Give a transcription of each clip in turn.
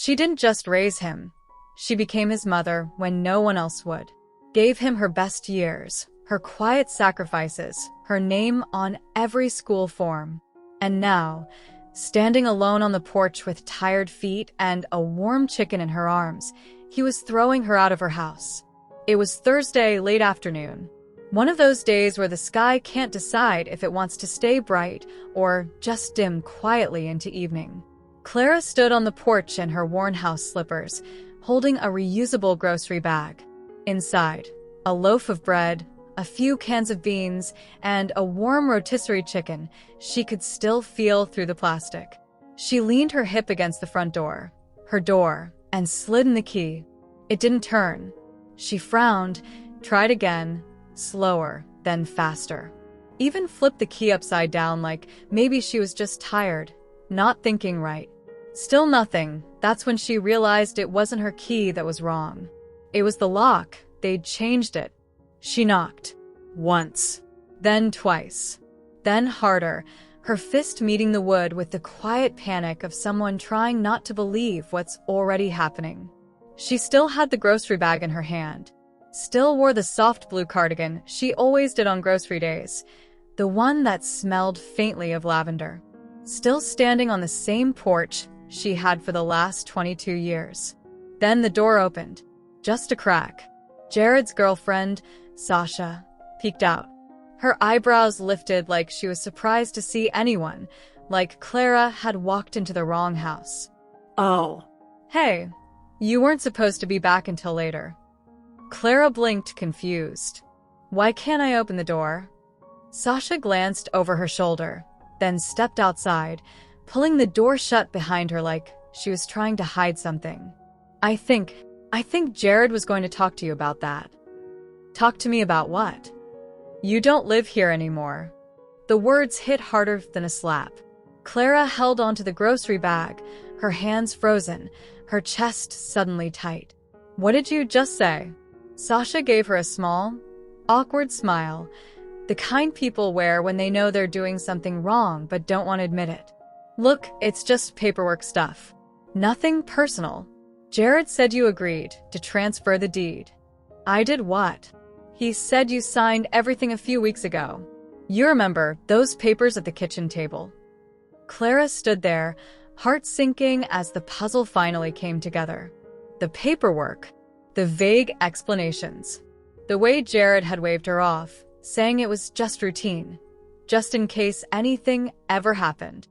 She didn't just raise him. She became his mother when no one else would. Gave him her best years, her quiet sacrifices, her name on every school form. And now, standing alone on the porch with tired feet and a warm chicken in her arms, he was throwing her out of her house. It was Thursday late afternoon. One of those days where the sky can't decide if it wants to stay bright or just dim quietly into evening. Clara stood on the porch in her worn house slippers, holding a reusable grocery bag. Inside, a loaf of bread, a few cans of beans, and a warm rotisserie chicken she could still feel through the plastic. She leaned her hip against the front door, and slid in the key. It didn't turn. She frowned, tried again, slower, then faster. Even flipped the key upside down like maybe she was just tired, not thinking right. Still nothing. That's when she realized it wasn't her key that was wrong. It was the lock. They'd changed it. She knocked. Once. Then twice. Then harder, her fist meeting the wood with the quiet panic of someone trying not to believe what's already happening. She still had the grocery bag in her hand. Still wore the soft blue cardigan she always did on grocery days, the one that smelled faintly of lavender. Still standing on the same porch she had for the last 22 years. Then the door opened. Just a crack. Jared's girlfriend, Sasha, peeked out. Her eyebrows lifted like she was surprised to see anyone, like Clara had walked into the wrong house. Oh. Hey, you weren't supposed to be back until later. Clara blinked, confused. Why can't I open the door? Sasha glanced over her shoulder, then stepped outside, pulling the door shut behind her like she was trying to hide something. I think Jared was going to talk to you about that. Talk to me about what? You don't live here anymore. The words hit harder than a slap. Clara held onto the grocery bag, her hands frozen, her chest suddenly tight. What did you just say? Sasha gave her a small, awkward smile, the kind people wear when they know they're doing something wrong but don't want to admit it. Look, it's just paperwork stuff. Nothing personal. Jared said you agreed to transfer the deed. I did what? He said you signed everything a few weeks ago. You remember those papers at the kitchen table. Clara stood there, heart sinking as the puzzle finally came together. The paperwork, the vague explanations, the way Jared had waved her off, saying it was just routine, just in case anything ever happened.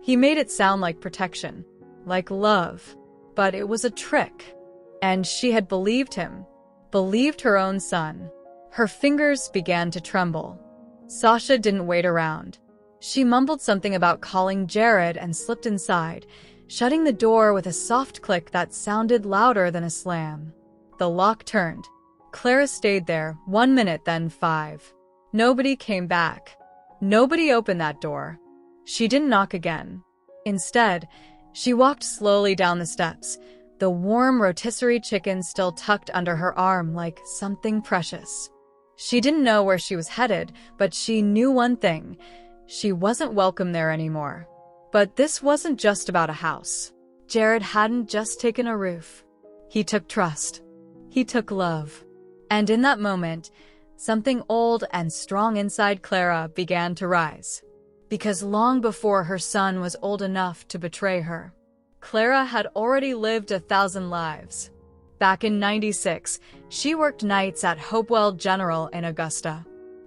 He made it sound like protection, like love, but it was a trick. And she had believed him, believed her own son. Her fingers began to tremble. Sasha didn't wait around. She mumbled something about calling Jared and slipped inside, shutting the door with a soft click that sounded louder than a slam. The lock turned. Clara stayed there 1 minute, then 5. Nobody came back. Nobody opened that door. She didn't knock again. Instead, she walked slowly down the steps, the warm rotisserie chicken still tucked under her arm like something precious. She didn't know where she was headed, but she knew one thing. She wasn't welcome there anymore. But this wasn't just about a house. Jared hadn't just taken a roof. He took trust. He took love. And in that moment, something old and strong inside Clara began to rise. Because long before her son was old enough to betray her, Clara had already lived 1,000 lives. Back in '96, she worked nights at Hopewell General in Augusta.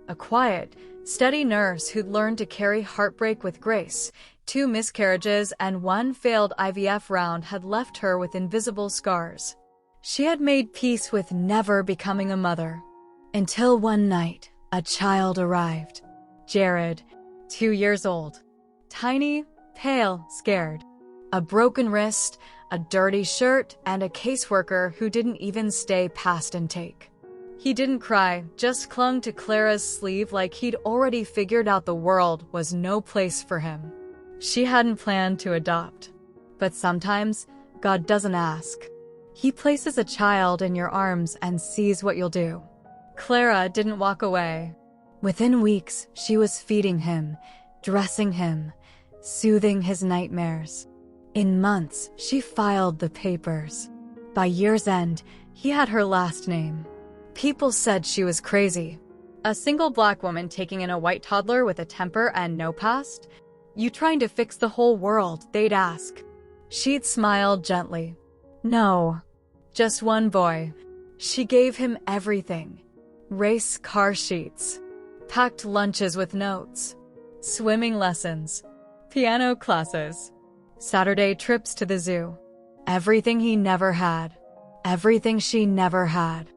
A quiet, steady nurse who'd learned to carry heartbreak with grace. 2 miscarriages and 1 failed IVF round had left her with invisible scars. She had made peace with never becoming a mother. Until one night, a child arrived. Jared, 2 years old. Tiny, pale, scared. A broken wrist, a dirty shirt, and a caseworker who didn't even stay past intake. He didn't cry, just clung to Clara's sleeve like he'd already figured out the world was no place for him. She hadn't planned to adopt. But sometimes, God doesn't ask. He places a child in your arms and sees what you'll do. Clara didn't walk away. Within weeks, she was feeding him, dressing him, soothing his nightmares. In months, she filed the papers. By year's end, he had her last name. People said she was crazy. A single black woman taking in a white toddler with a temper and no past? You trying to fix the whole world, they'd ask. She'd smile gently. No, just one boy. She gave him everything. Race car sheets, packed lunches with notes, swimming lessons, piano classes, Saturday trips to the zoo. Everything he never had. Everything she never had.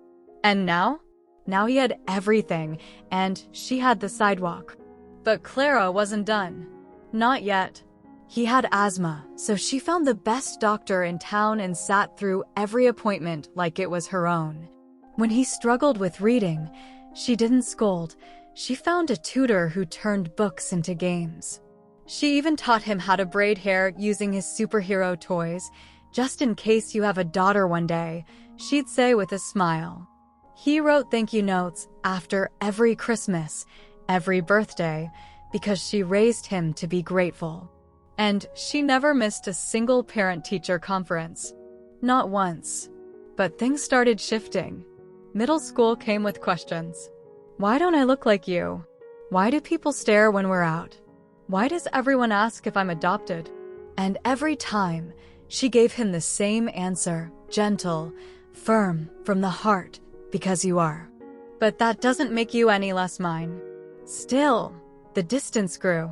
And now? Now he had everything, and she had the sidewalk. But Clara wasn't done. Not yet. He had asthma, so she found the best doctor in town and sat through every appointment like it was her own. When he struggled with reading, she didn't scold. She found a tutor who turned books into games. She even taught him how to braid hair using his superhero toys. Just in case you have a daughter one day, she'd say with a smile. He wrote thank you notes after every Christmas, every birthday, because she raised him to be grateful. And she never missed a single parent-teacher conference. Not once. But things started shifting. Middle school came with questions. Why don't I look like you? Why do people stare when we're out? Why does everyone ask if I'm adopted? And every time, she gave him the same answer, gentle, firm, from the heart, because you are. But that doesn't make you any less mine. Still, the distance grew.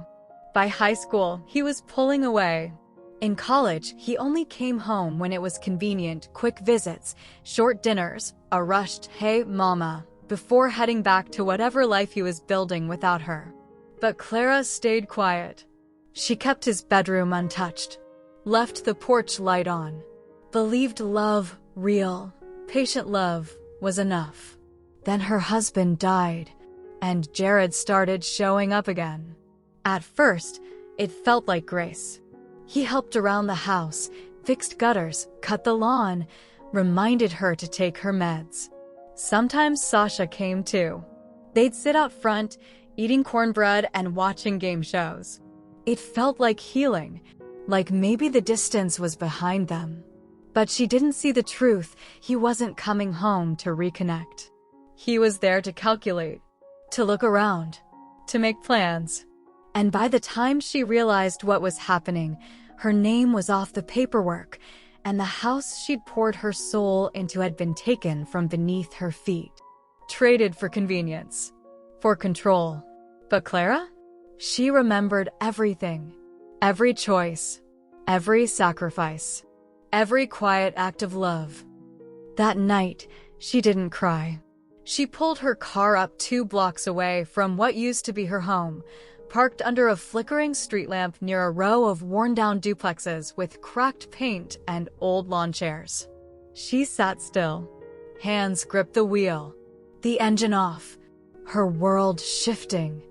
By high school, he was pulling away. In college, he only came home when it was convenient, quick visits, short dinners, a rushed, hey, mama, before heading back to whatever life he was building without her. But Clara stayed quiet. She kept his bedroom untouched, left the porch light on, believed love, real, patient love, was enough. Then her husband died, and Jared started showing up again. At first, it felt like grace. He helped around the house, fixed gutters, cut the lawn, reminded her to take her meds. Sometimes Sasha came too. They'd sit out front, eating cornbread and watching game shows. It felt like healing, like maybe the distance was behind them. But she didn't see the truth. He wasn't coming home to reconnect. He was there to calculate, to look around, to make plans. And by the time she realized what was happening, her name was off the paperwork, and the house she'd poured her soul into had been taken from beneath her feet. Traded for convenience, for control. But Clara? She remembered everything. Every choice, every sacrifice, every quiet act of love. That night, she didn't cry. She pulled her car up 2 blocks away from what used to be her home, parked under a flickering street lamp near a row of worn-down duplexes with cracked paint and old lawn chairs. She sat still. Hands gripped the wheel. The engine off. Her world shifting.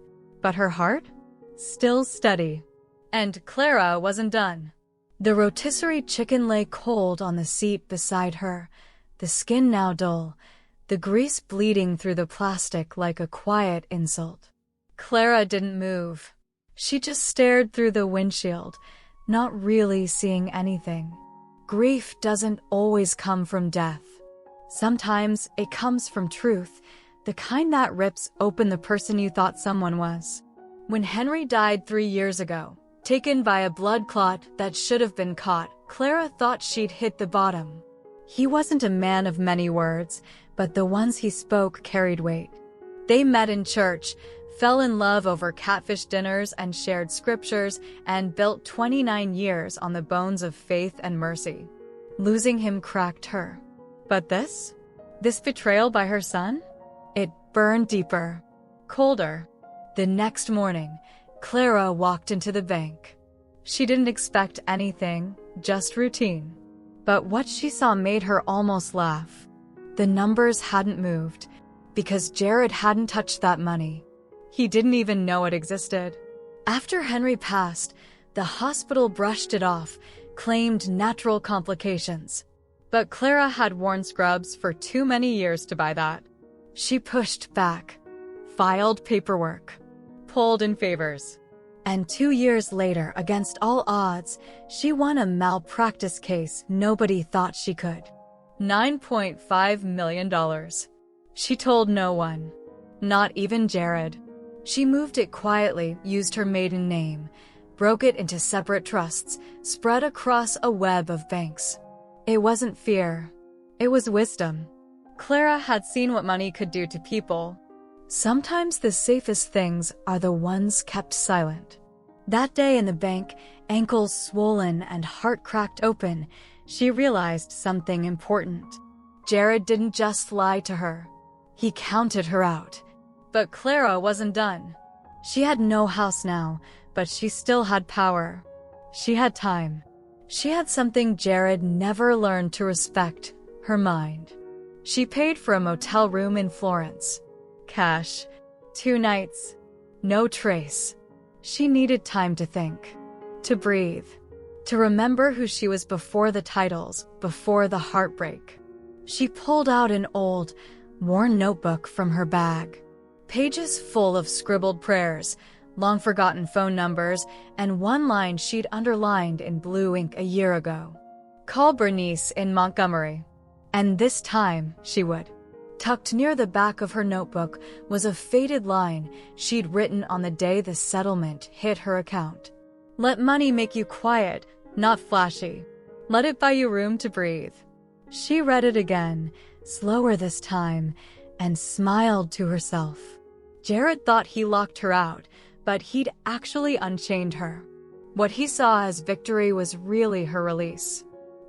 But her heart? Still steady. And Clara wasn't done. The rotisserie chicken lay cold on the seat beside her, the skin now dull, the grease bleeding through the plastic like a quiet insult. Clara didn't move. She just stared through the windshield, not really seeing anything. Grief doesn't always come from death. Sometimes it comes from truth, the kind that rips open the person you thought someone was. When Henry died 3 years ago, taken by a blood clot that should have been caught, Clara thought she'd hit the bottom. He wasn't a man of many words, but the ones he spoke carried weight. They met in church, fell in love over catfish dinners and shared scriptures, and built 29 years on the bones of faith and mercy. Losing him cracked her. But this betrayal by her son? It burned deeper, colder. The next morning, Clara walked into the bank. She didn't expect anything, just routine. But what she saw made her almost laugh. The numbers hadn't moved, because Jared hadn't touched that money. He didn't even know it existed. After Henry passed, the hospital brushed it off, claimed natural complications. But Clara had worn scrubs for too many years to buy that. She pushed back, filed paperwork, pulled in favors. And 2 years later, against all odds, she won a malpractice case nobody thought she could. $9.5 million. She told no one. Not even Jared. She moved it quietly, used her maiden name, broke it into separate trusts, spread across a web of banks. It wasn't fear. It was wisdom. Clara had seen what money could do to people. Sometimes the safest things are the ones kept silent. That day in the bank, ankles swollen and heart cracked open, she realized something important. Jared didn't just lie to her. He counted her out. But Clara wasn't done. She had no house now, but she still had power. She had time. She had something Jared never learned to respect, her mind. She paid for a motel room in Florence. Cash. 2 nights. No trace. She needed time to think. To breathe. To remember who she was before the titles, before the heartbreak. She pulled out an old, worn notebook from her bag. Pages full of scribbled prayers, long-forgotten phone numbers, and one line she'd underlined in blue ink a year ago. Call Bernice in Montgomery. And this time, she would. Tucked near the back of her notebook was a faded line she'd written on the day the settlement hit her account. Let money make you quiet, not flashy. Let it buy you room to breathe. She read it again, slower this time, and smiled to herself. Jared thought he locked her out, but he'd actually unchained her. What he saw as victory was really her release.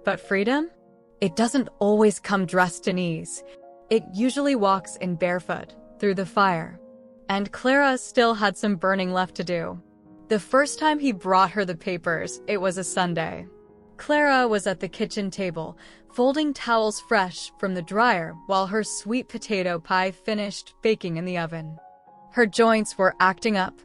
But freedom? It doesn't always come dressed in ease. It usually walks in barefoot, through the fire. And Clara still had some burning left to do. The first time he brought her the papers, it was a Sunday. Clara was at the kitchen table, folding towels fresh from the dryer while her sweet potato pie finished baking in the oven. Her joints were acting up,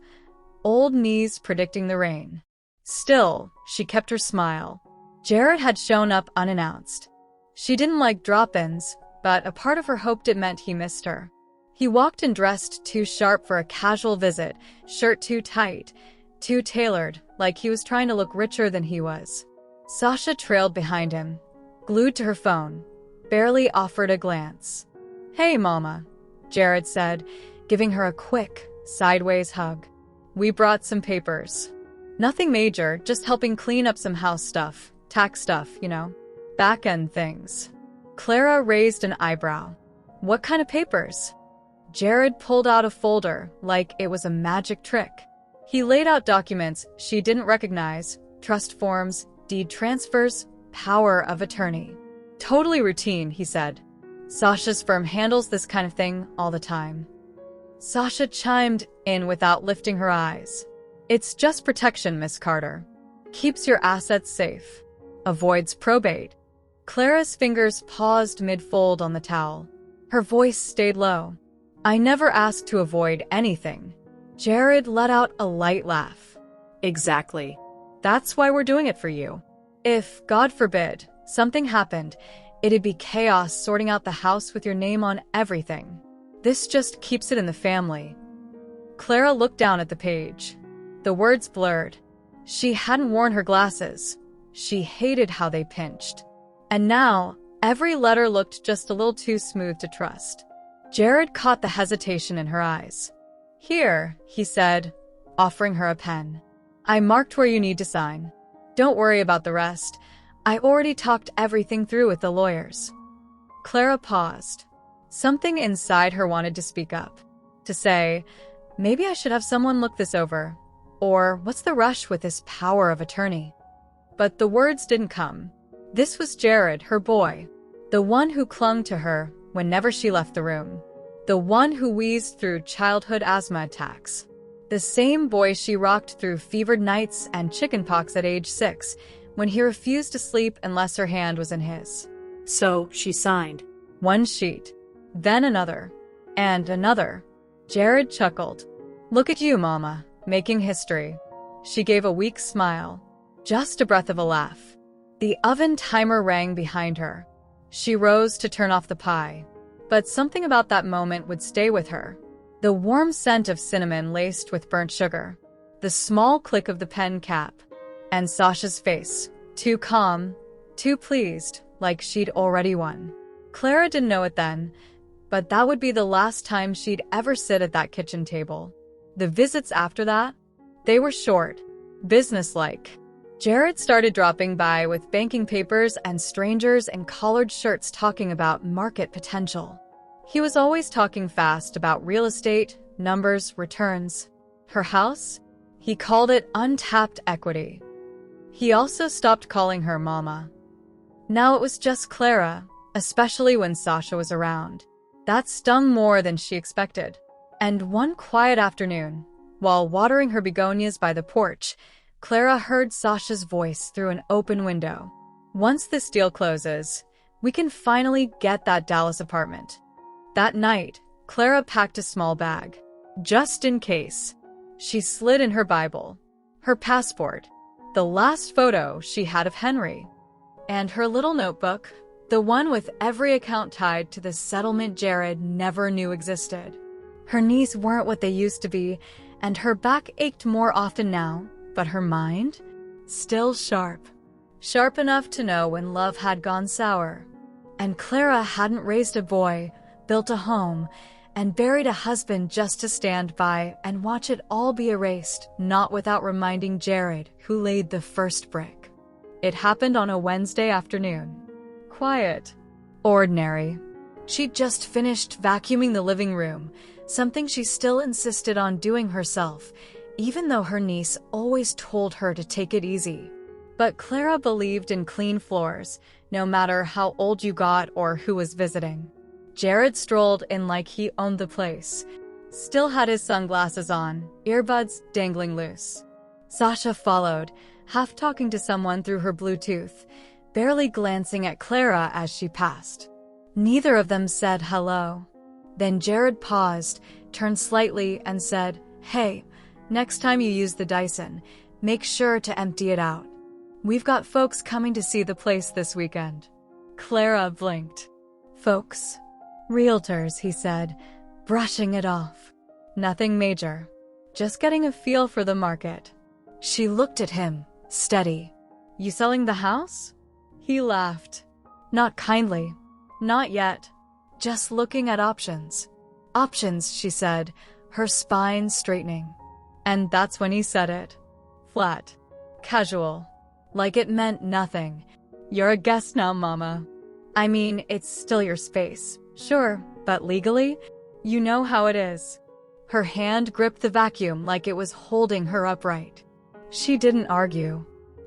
old knees predicting the rain. Still, she kept her smile. Jared had shown up unannounced. She didn't like drop-ins, but a part of her hoped it meant he missed her. He walked in dressed too sharp for a casual visit, shirt too tight, too tailored, like he was trying to look richer than he was. Sasha trailed behind him, glued to her phone, barely offered a glance. "Hey, Mama," Jared said, giving her a quick, sideways hug. "We brought some papers. Nothing major, just helping clean up some house stuff, tax stuff, back-end things." Clara raised an eyebrow. "What kind of papers?" Jared pulled out a folder, like it was a magic trick. He laid out documents she didn't recognize, trust forms, deed transfers, power of attorney. "Totally routine," he said. "Sasha's firm handles this kind of thing all the time." Sasha chimed in without lifting her eyes. "It's just protection, Miss Carter. Keeps your assets safe. Avoids probate." Clara's fingers paused mid-fold on the towel. Her voice stayed low. "I never asked to avoid anything." Jared let out a light laugh. "Exactly. That's why we're doing it for you. If, God forbid, something happened, it'd be chaos sorting out the house with your name on everything. This just keeps it in the family." Clara looked down at the page. The words blurred. She hadn't worn her glasses. She hated how they pinched. And now, every letter looked just a little too smooth to trust. Jared caught the hesitation in her eyes. "Here," he said, offering her a pen. "I marked where you need to sign. Don't worry about the rest. I already talked everything through with the lawyers." Clara paused. Something inside her wanted to speak up. To say, maybe I should have someone look this over. Or, what's the rush with this power of attorney? But the words didn't come. This was Jared, her boy. The one who clung to her whenever she left the room. The one who wheezed through childhood asthma attacks. The same boy she rocked through fevered nights and chickenpox at age 6, when he refused to sleep unless her hand was in his. So she signed. One sheet. Then another. And another. Jared chuckled. "Look at you, Mama, making history." She gave a weak smile. Just a breath of a laugh. The oven timer rang behind her. She rose to turn off the pie. But something about that moment would stay with her. The warm scent of cinnamon laced with burnt sugar. the small click of the pen cap, and Sasha's face, too calm, too pleased, like she'd already won. Clara didn't know it then, but that would be the last time she'd ever sit at that kitchen table. The visits after that, they were short, businesslike. Jared started dropping by with banking papers and strangers in collared shirts talking about market potential. He was always talking fast about real estate, numbers, returns. Her house? He called it untapped equity. He also stopped calling her Mama. Now it was just Clara, especially when Sasha was around. That stung more than she expected. And one quiet afternoon, while watering her begonias by the porch, Clara heard Sasha's voice through an open window. "Once this deal closes, we can finally get that Dallas apartment." That night, Clara packed a small bag, just in case. She slid in her Bible, her passport, the last photo she had of Henry, and her little notebook, the one with every account tied to the settlement Jared never knew existed. Her knees weren't what they used to be, and her back ached more often now, but her mind? Still sharp. Sharp enough to know when love had gone sour. And Clara hadn't raised a boy, built a home, and buried a husband just to stand by and watch it all be erased, not without reminding Jared who laid the first brick. It happened on a Wednesday afternoon. Quiet. Ordinary. She'd just finished vacuuming the living room, something she still insisted on doing herself, even though her niece always told her to take it easy. But Clara believed in clean floors, no matter how old you got or who was visiting. Jared strolled in like he owned the place. Still had his sunglasses on, earbuds dangling loose. Sasha followed, half talking to someone through her Bluetooth, barely glancing at Clara as she passed. Neither of them said hello. Then Jared paused, turned slightly, and said, "Hey, next time you use the Dyson, make sure to empty it out. We've got folks coming to see the place this weekend." Clara blinked. "Folks?" "Realtors," he said, brushing it off. "Nothing major. Just getting a feel for the market." She looked at him, steady. "You selling the house?" He laughed. Not kindly. Not yet. Just looking at options. "Options," she said, her spine straightening. And that's when he said it. Flat. Casual. Like it meant nothing. "You're a guest now, Mama. I mean, it's still your space. Sure, but legally, you know how it is." Her hand gripped the vacuum like it was holding her upright. She didn't argue.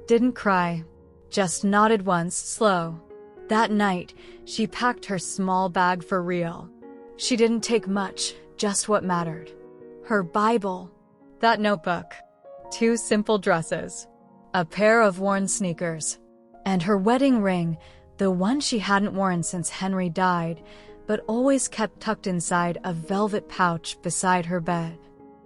Didn't cry. Just nodded once, slow. That night, she packed her small bag for real. She didn't take much, just what mattered. Her Bible. That notebook. 2 simple dresses. A pair of worn sneakers. And her wedding ring, the one she hadn't worn since Henry died, but always kept tucked inside a velvet pouch beside her bed.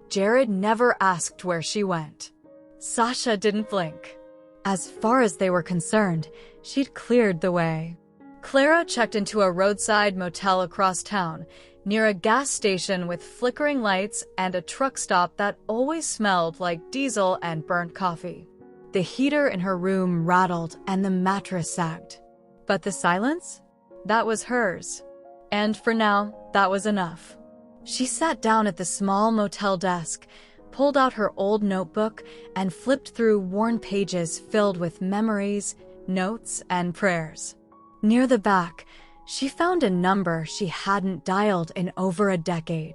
Jared never asked where she went. Sasha didn't blink. As far as they were concerned, she'd cleared the way. Clara checked into a roadside motel across town, near a gas station with flickering lights and a truck stop that always smelled like diesel and burnt coffee. The heater in her room rattled and the mattress sagged. But the silence? That was hers. And for now, that was enough. She sat down at the small motel desk, pulled out her old notebook, and flipped through worn pages filled with memories, notes, and prayers. Near the back, she found a number she hadn't dialed in over a decade.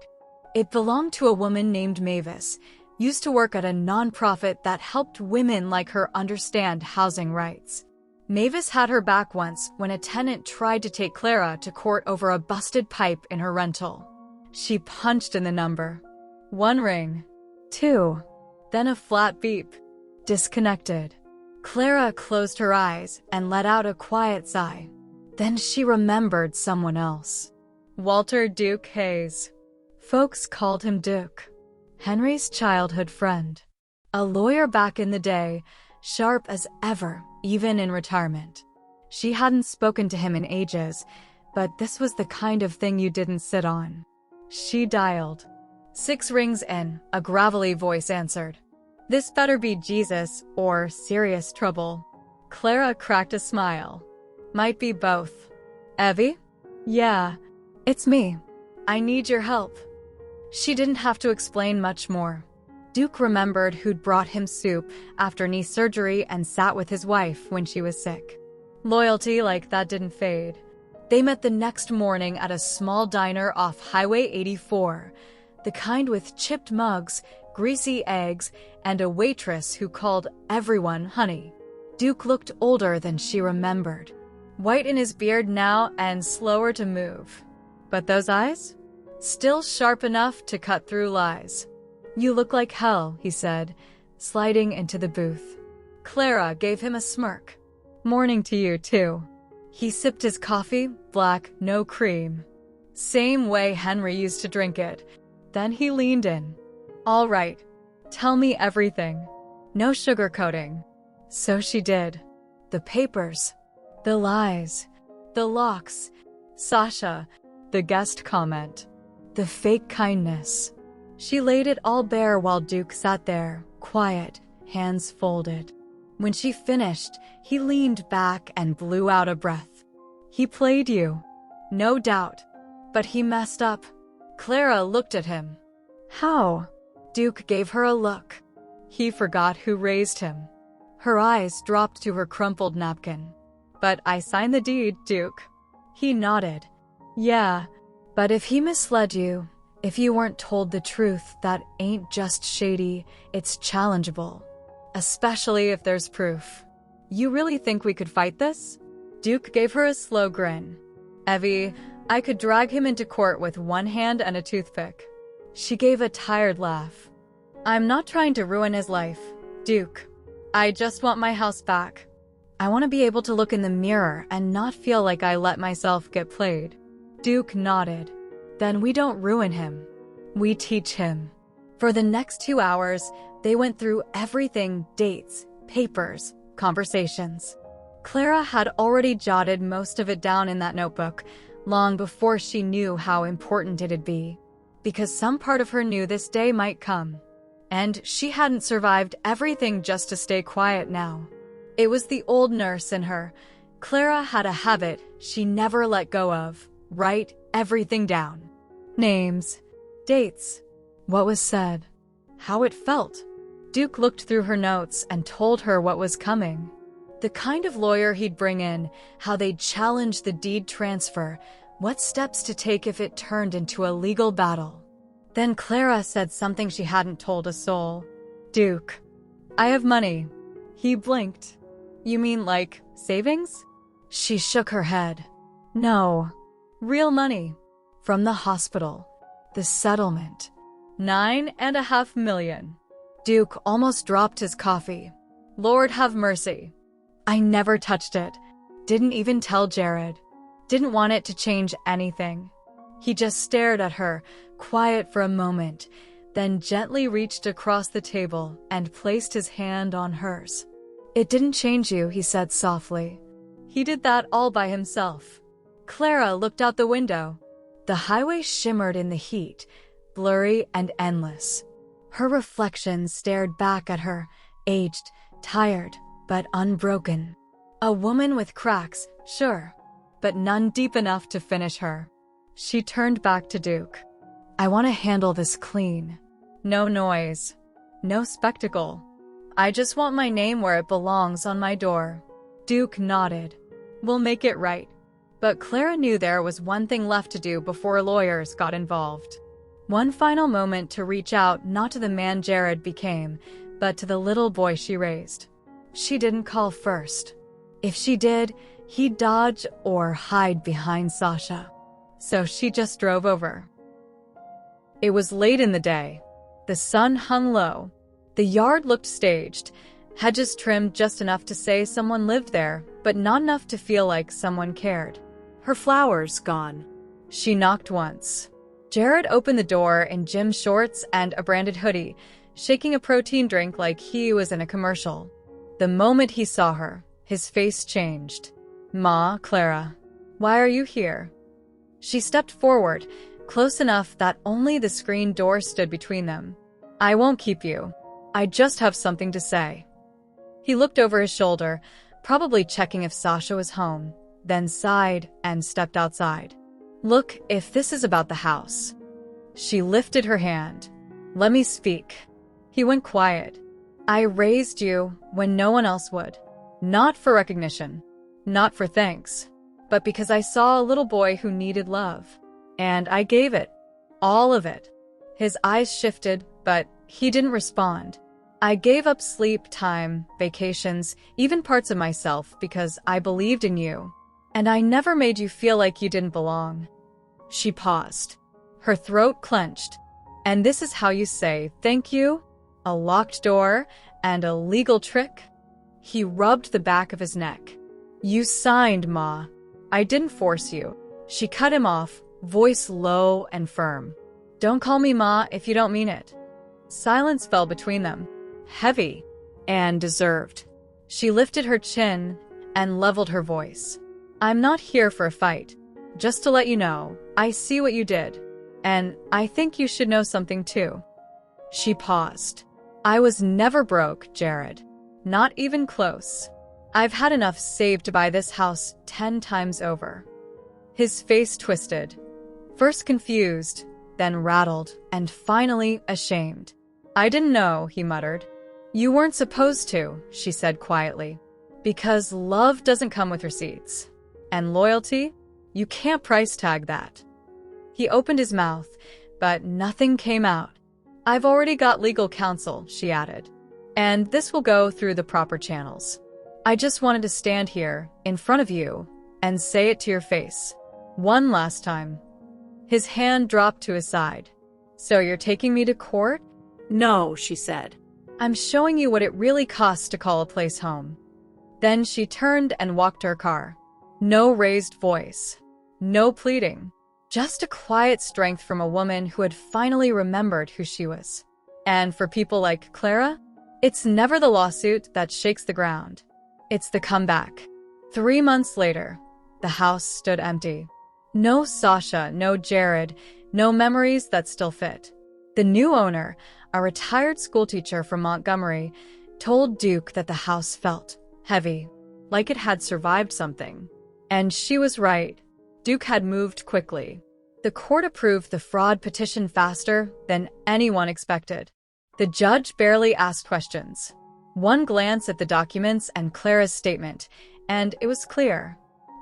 It belonged to a woman named Mavis, used to work at a nonprofit that helped women like her understand housing rights. Mavis had her back once when a tenant tried to take Clara to court over a busted pipe in her rental. She punched in the number. 1 ring. 2. Then a flat beep. Disconnected. Clara closed her eyes and let out a quiet sigh. Then she remembered someone else. Walter Duke Hayes. Folks called him Duke. Henry's childhood friend. A lawyer back in the day, sharp as ever, even in retirement. She hadn't spoken to him in ages, but this was the kind of thing you didn't sit on. She dialed. 6 rings in, a gravelly voice answered. This better be Jesus or serious trouble. Clara cracked a smile. Might be both. Evie? Yeah, it's me. I need your help. She didn't have to explain much more. Duke remembered who'd brought him soup after knee surgery and sat with his wife when she was sick. Loyalty like that didn't fade. They met the next morning at a small diner off Highway 84, the kind with chipped mugs, greasy eggs, and a waitress who called everyone honey. Duke looked older than she remembered, white in his beard now and slower to move. But those eyes? Still sharp enough to cut through lies. You look like hell, he said, sliding into the booth. Clara gave him a smirk. Morning to you, too. He sipped his coffee, black, no cream. Same way Henry used to drink it. Then he leaned in. All right, tell me everything. No sugarcoating. So she did. The papers, the lies, the locks, Sasha, the guest comment, the fake kindness. She laid it all bare while Duke sat there, quiet, hands folded. When she finished, he leaned back and blew out a breath. He played you, no doubt, but he messed up. Clara looked at him. How? Duke gave her a look. He forgot who raised him. Her eyes dropped to her crumpled napkin. But I signed the deed, Duke. He nodded. Yeah, but if he misled you, if you weren't told the truth, that ain't just shady, it's challengeable. Especially if there's proof. You really think we could fight this? Duke gave her a slow grin. Evie, I could drag him into court with one hand and a toothpick. She gave a tired laugh. I'm not trying to ruin his life, Duke. I just want my house back. I want to be able to look in the mirror and not feel like I let myself get played. Duke nodded. Then we don't ruin him. We teach him. For the next 2 hours, they went through everything, dates, papers, conversations. Clara had already jotted most of it down in that notebook, long before she knew how important it'd be. Because some part of her knew this day might come. And she hadn't survived everything just to stay quiet now. It was the old nurse in her. Clara had a habit she never let go of. Write everything down. Names, dates, what was said, how it felt. Duke looked through her notes and told her what was coming. The kind of lawyer he'd bring in, how they'd challenge the deed transfer, what steps to take if it turned into a legal battle. Then Clara said something she hadn't told a soul. Duke, I have money. He blinked. You mean like savings? She shook her head. No, real money. From the hospital. The settlement. $9.5 million. Duke almost dropped his coffee. Lord have mercy. I never touched it. Didn't even tell Jared. Didn't want it to change anything. He just stared at her, quiet for a moment, then gently reached across the table and placed his hand on hers. It didn't change you, he said softly. He did that all by himself. Clara looked out the window. The highway shimmered in the heat, blurry and endless. Her reflection stared back at her, aged, tired, but unbroken. A woman with cracks, sure, but none deep enough to finish her. She turned back to Duke. I want to handle this clean. No noise. No spectacle. I just want my name where it belongs on my door. Duke nodded. We'll make it right. But Clara knew there was one thing left to do before lawyers got involved. One final moment to reach out not to the man Jared became, but to the little boy she raised. She didn't call first. If she did, he'd dodge or hide behind Sasha. So she just drove over. It was late in the day. The sun hung low. The yard looked staged, hedges trimmed just enough to say someone lived there, but not enough to feel like someone cared. Her flowers gone. She knocked once. Jared opened the door in gym shorts and a branded hoodie, shaking a protein drink like he was in a commercial. The moment he saw her, his face changed. Ma, Clara, why are you here? She stepped forward, close enough that only the screen door stood between them. I won't keep you. I just have something to say. He looked over his shoulder, probably checking if Sasha was home, then sighed and stepped outside. Look, if this is about the house. She lifted her hand. Let me speak. He went quiet. I raised you when no one else would. Not for recognition, not for thanks, but because I saw a little boy who needed love. And I gave it. All of it. His eyes shifted, but he didn't respond. I gave up sleep, time, vacations, even parts of myself because I believed in you. And I never made you feel like you didn't belong. She paused. Her throat clenched. And this is how you say thank you? A locked door and a legal trick? He rubbed the back of his neck. You signed, Ma. I didn't force you. She cut him off, voice low and firm. Don't call me Ma if you don't mean it. Silence fell between them, heavy and deserved. She lifted her chin and leveled her voice. I'm not here for a fight. Just to let you know, I see what you did. And I think you should know something too. She paused. I was never broke, Jared. Not even close. I've had enough saved to buy this house 10 times over. His face twisted. First confused, then rattled, and finally ashamed. I didn't know, he muttered. You weren't supposed to, she said quietly. Because love doesn't come with receipts. And loyalty? You can't price tag that. He opened his mouth, but nothing came out. I've already got legal counsel, she added. And this will go through the proper channels. I just wanted to stand here, in front of you, and say it to your face. One last time. His hand dropped to his side. So you're taking me to court? No, she said. I'm showing you what it really costs to call a place home. Then she turned and walked to her car. No raised voice. No pleading. Just a quiet strength from a woman who had finally remembered who she was. And for people like Clara, it's never the lawsuit that shakes the ground. It's the comeback. 3 months later, the house stood empty. No Sasha, no Jared, no memories that still fit. The new owner, a retired schoolteacher from Montgomery, told Duke that the house felt heavy, like it had survived something. And she was right. Duke had moved quickly. The court approved the fraud petition faster than anyone expected. The judge barely asked questions. One glance at the documents and Clara's statement, and it was clear.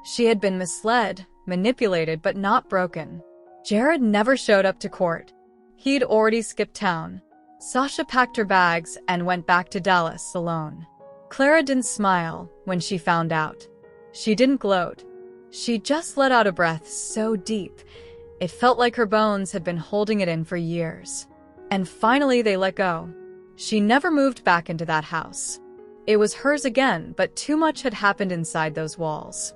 She had been misled, manipulated, but not broken. Jared never showed up to court. He'd already skipped town. Sasha packed her bags and went back to Dallas alone. Clara didn't smile when she found out. She didn't gloat. She just let out a breath so deep, it felt like her bones had been holding it in for years. And finally they let go. She never moved back into that house. It was hers again, but too much had happened inside those walls.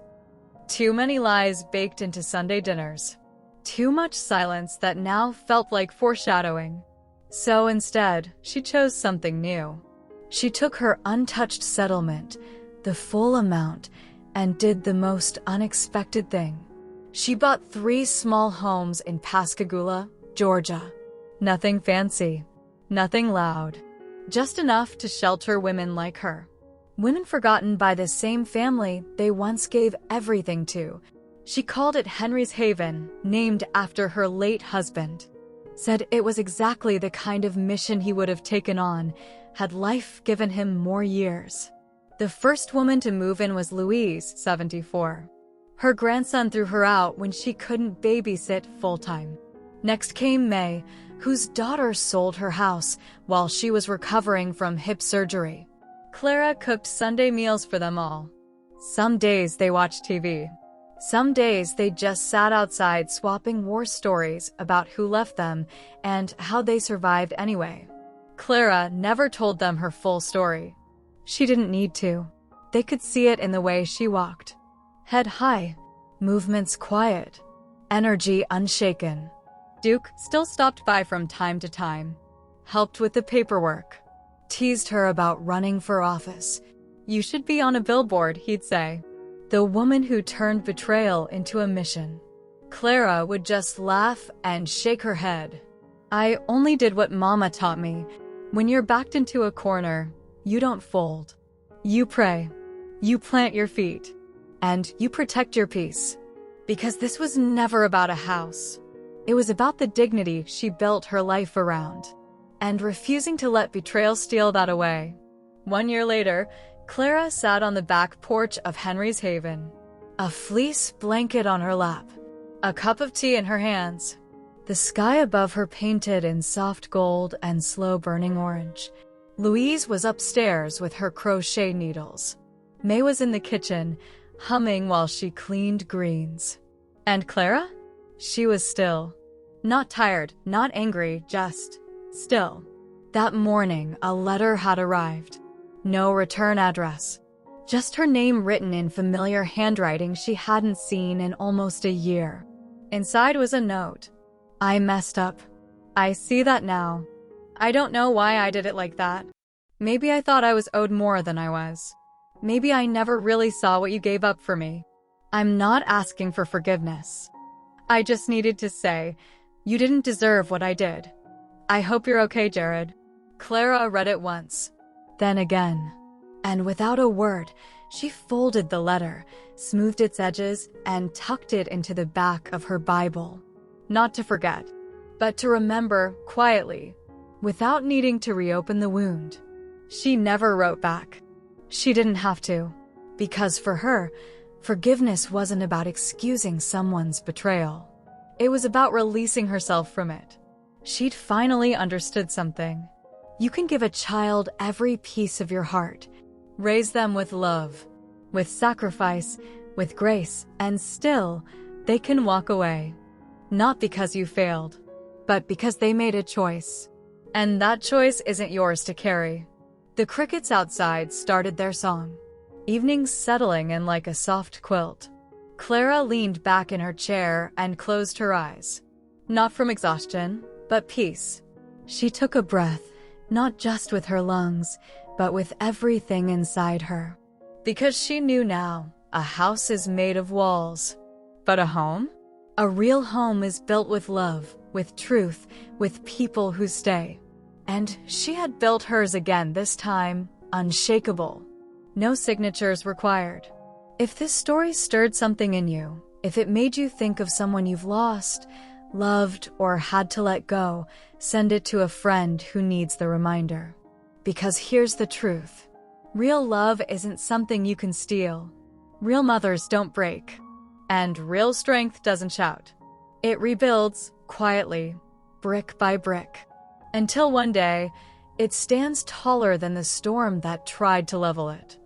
Too many lies baked into Sunday dinners. Too much silence that now felt like foreshadowing. So instead, she chose something new. She took her untouched settlement, the full amount, and did the most unexpected thing. She bought 3 small homes in Pascagoula, Georgia. Nothing fancy, nothing loud, just enough to shelter women like her. Women forgotten by the same family they once gave everything to. She called it Henry's Haven, named after her late husband. Said it was exactly the kind of mission he would have taken on had life given him more years. The first woman to move in was Louise, 74. Her grandson threw her out when she couldn't babysit full-time. Next came May, whose daughter sold her house while she was recovering from hip surgery. Clara cooked Sunday meals for them all. Some days they watched TV. Some days they just sat outside swapping war stories about who left them and how they survived anyway. Clara never told them her full story. She didn't need to. They could see it in the way she walked. Head high, movements quiet, energy unshaken. Duke still stopped by from time to time, helped with the paperwork, teased her about running for office. You should be on a billboard, he'd say. The woman who turned betrayal into a mission. Clara would just laugh and shake her head. I only did what Mama taught me, When you're backed into a corner, you don't fold. You pray. You plant your feet. And you protect your peace. Because this was never about a house. It was about the dignity she built her life around. And refusing to let betrayal steal that away. 1 year later, Clara sat on the back porch of Henry's Haven. A fleece blanket on her lap. A cup of tea in her hands. The sky above her painted in soft gold and slow-burning orange. Louise was upstairs with her crochet needles. May was in the kitchen, humming while she cleaned greens. And Clara? She was still. Not tired, not angry, just still. That morning, a letter had arrived. No return address. Just her name written in familiar handwriting she hadn't seen in almost a year. Inside was a note. I messed up. I see that now. I don't know why I did it like that. Maybe I thought I was owed more than I was. Maybe I never really saw what you gave up for me. I'm not asking for forgiveness. I just needed to say, you didn't deserve what I did. I hope you're okay, Jared. Clara read it once, then again. And without a word, she folded the letter, smoothed its edges, and tucked it into the back of her Bible. Not to forget, but to remember quietly, without needing to reopen the wound. She never wrote back. She didn't have to, because for her, forgiveness wasn't about excusing someone's betrayal. It was about releasing herself from it. She'd finally understood something. You can give a child every piece of your heart, raise them with love, with sacrifice, with grace, and still, they can walk away. Not because you failed, but because they made a choice. And that choice isn't yours to carry. The crickets outside started their song, evenings settling in like a soft quilt. Clara leaned back in her chair and closed her eyes. Not from exhaustion, but peace. She took a breath, not just with her lungs, but with everything inside her. Because she knew now, a house is made of walls. But a home? A real home is built with love, with truth, with people who stay. And she had built hers again, this time unshakable. No signatures required. If this story stirred something in you, if it made you think of someone you've lost, loved, or had to let go, send it to a friend who needs the reminder. Because here's the truth. Real love isn't something you can steal. Real mothers don't break. And real strength doesn't shout. It rebuilds, quietly, brick by brick. Until one day, it stands taller than the storm that tried to level it.